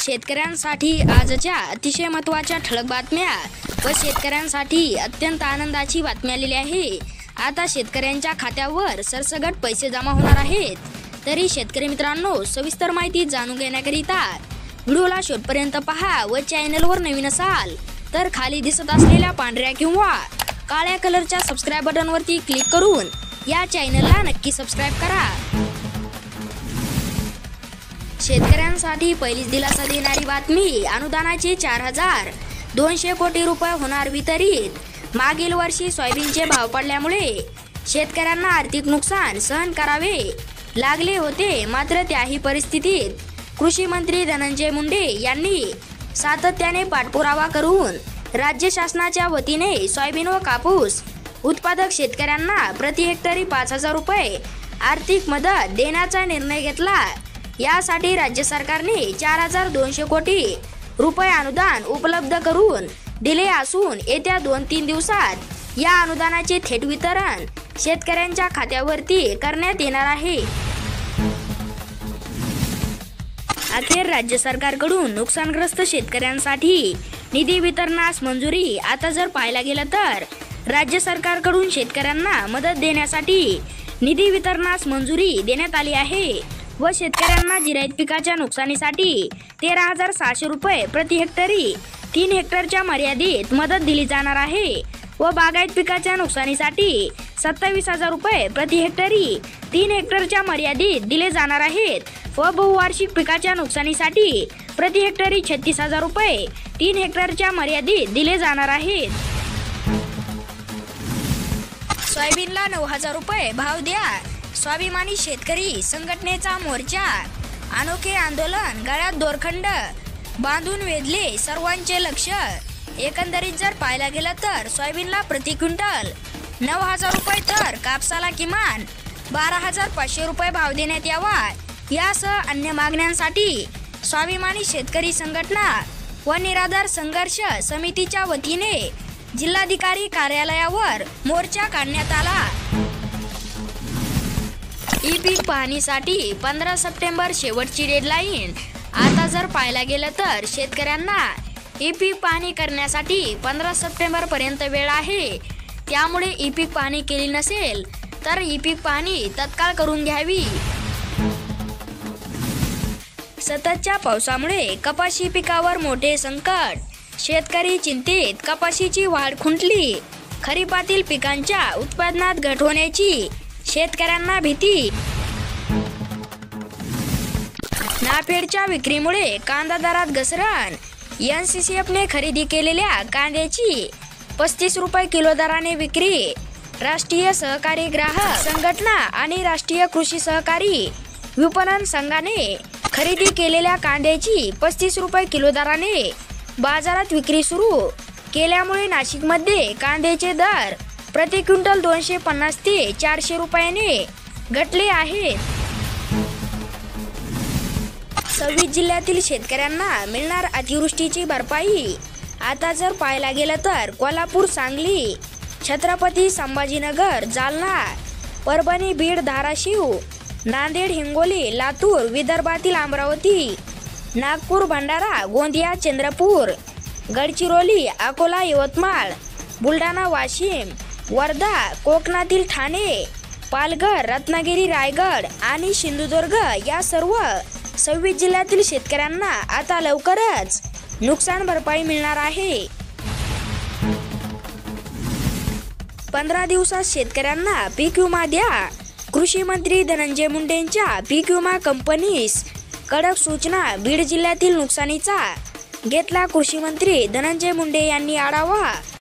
शेतकऱ्यांसाठी आजच्या अतिशय महत्त्वाच्या ठळक बातम्या व शेतकऱ्यांसाठी अत्यंत आनंदाची बातमी आलेली आहे। आता शेतकऱ्यांच्या खात्यावर सरसकट पैसे जमा होणार आहेत। तरी शेतकरी मित्रांनो, सविस्तर माहिती जाणून घेण्याकरिता व्हिडिओला शेवटपर्यंत पहा व चॅनलवर नवीन असाल तर खाली दिसत असलेल्या पांढऱ्या किंवा काळ्या कलरच्या सबस्क्राइब बटनवरती क्लिक करून या चॅनलला नक्की सबस्क्राइब करा। शेतकऱ्यांसाठी पहिलीच दिलासा देणारी बातमी, अनुदानाचे 4200 कोटी रुपये होणार वितरित। मागील वर्षी सोयाबीनचे भाव पडल्यामुळे शेतकऱ्यांना आर्थिक नुकसान सहन करावे लागले होते। मात्र त्याही परिस्थितीत कृषी मंत्री धनंजय मुंडे यांनी सातत्याने पाठपुरावा करून राज्य शासनाच्या वतीने सोयाबीन व कापूस उत्पादक शेतकऱ्यांना प्रति हेक्टरी 5000 रुपये आर्थिक मदत देण्याचा निर्णय घेतला। यासाठी राज्य सरकारने 4200 कोटी रुपये अनुदान उपलब्ध करून दिले असून येत्या 2-3 दिवसात या अनुदानाचे थेट वितरण शेतकऱ्यांच्या खात्यावरती करण्यात येणार आहे। अखेर राज्य सरकारकडून नुकसानग्रस्त शेतकऱ्यांसाठी निधी वितरणास मंजुरी। आता जर पाहायला गेलं तर राज्य सरकारकडून शेतकऱ्यांना मदत देण्यासाठी निधी वितरणास मंजुरी देण्यात आली आहे व शेतकऱ्यांना जिरायत पिकाच्या नुकसानीसाठी 13600 रुपये प्रति हेक्टरी 3 हेक्टरच्या मर्यादेत मदत दिली जाणार आहे व बागायत पिकाच्या नुकसानीसाठी 27000 रुपये प्रति हेक्टरी 3 हेक्टरच्या मर्यादेत दिले जाणार आहेत व बहुवार्षिक पिकाच्या नुकसानीसाठी प्रति हेक्टरी 36000 रुपये 3 हेक्टरच्या मर्यादेत दिले जाणार आहेत। सोयाबीनला 9000 रुपये भाव द्या, स्वाभिमानी शेतकरी संघटनेचा मोर्चा। अनोखे आंदोलन, गळ्यात दोरखंड बांधून वेधले सर्वांचे लक्ष। एकंदरीत जर पाहायला गेलं तर सोयाबीनला प्रति क्विंटल 9000 रुपये तर कापसाला किमान 12500 रुपये भाव देण्यात यावा। यासह अन्य मागण्यांसाठी स्वाभिमानी शेतकरी संघटना व निराधार संघर्ष समितीच्या वतीने जिल्हाधिकारी कार्यालयावर मोर्चा काढण्यात आला। ई पीक पाहणीसाठी 15 सप्टेंबर शेवटची डेडलाईन। आता जर पाहायला गेलं तर शेतकऱ्यांना ई पीक पाहणी करण्यासाठी 15 सप्टेंबर पर्यंत वेळ आहे। त्यामुळे ई पीक पाहणी केली नसेल तर ई पीक पाहणी तत्काळ करून घ्यावी। सततच्या पावसामुळे कपाशी पिकावर मोठे संकट, शेतकरी चिंतेत। कपाशीची वाढ खुंटली, खरीपातील पिकांच्या उत्पादनात घट होण्याची शेतकऱ्यांना भीती। नाफेडच्या विक्रीमुळे कांदा दरात घसरण। NCCFने खरेदी केलेल्या कांद्याची 35 रुपये किलो दराने विक्री। राष्ट्रीय सहकारी ग्राहक संघटना आणि राष्ट्रीय कृषी सहकारी विपणन संघाने खरेदी केलेल्या कांद्याची 35 रुपये किलो दराने बाजारात विक्री सुरू केल्यामुळे नाशिकमध्ये कांद्याचे दर प्रति क्विंटल 250 ते 400 रुपयाने घटले आहेत। 26 जिल्ह्यातील शेतकऱ्यांना मिळणार अतिवृष्टीची भरपाई। आता जर पाहायला गेलं तर कोल्हापूर, सांगली, छत्रपती संभाजीनगर, जालना, परभणी, बीड, धाराशिव, नांदेड, हिंगोली, लातूर, विदर्भातील अमरावती, नागपूर, भंडारा, गोंदिया, चंद्रपूर, गडचिरोली, अकोला, यवतमाळ, बुलढाणा, वाशिम, वर्धा, कोकणातील ठाणे, पालघर, रत्नागिरी, रायगड आणि सिंधुदुर्ग या सर्व 26 जिल्ह्यातील शेतकऱ्यांना आता लवकरच नुकसान भरपाई मिळणार आहे। 15 दिवसात शेतकऱ्यांना पीक विमा द्या, कृषी मंत्री धनंजय मुंडेंच्या पीक विमा कंपनीस कडक सूचना। बीड जिल्ह्यातील नुकसानीचा घेतला कृषी मंत्री धनंजय मुंडे यांनी आढावा।